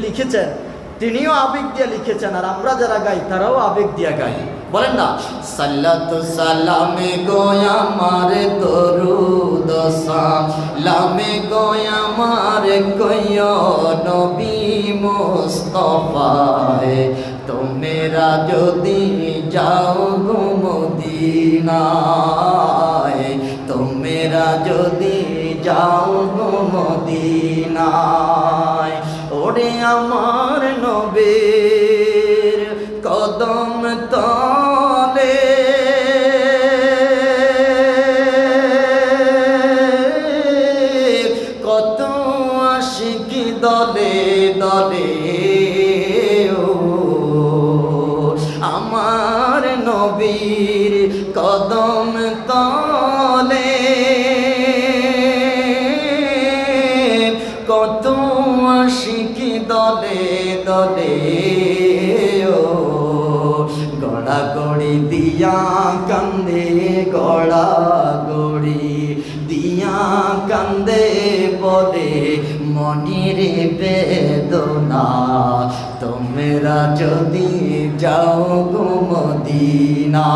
লিখেছেন তিনিও আবেগ দিয়ে লিখেছেন, আর আমরা যারা গাই তারাও আবেগ দিয়ে গাই। বলেন না, সাল্লাতু সালামে গোয়া মারে দরুদ সালামে গোয়া মারে কইও নবী মুস্তাফায়ে, তোমরা যদি যাও গো মদিনায়, তোমরা যদি যাও গো মদিনায়, ওরে আমার নবীর কদম তলে কত আশিকি দলে দলে, ও আমার নবীর কদম তলে কত আশিকি দলে দলে, ও গড়াগড়ি দিয়া কান্দে, গড়াগড়ি দিয়া কান্দে বলে মনির বেদনা, তোমরা যদি যাও গো মদিনা।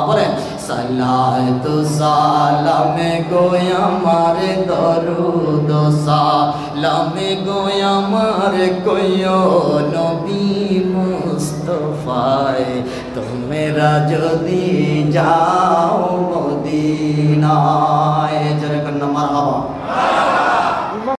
বলেন সাল্লাতু সালামে গোয়া মারে দরুদ সালামে গোয়া মারে কইও নবী মুস্তাফায়ে, তোমরা যদি যাও মদিনায়। জোরে কন্যা মারহাবা।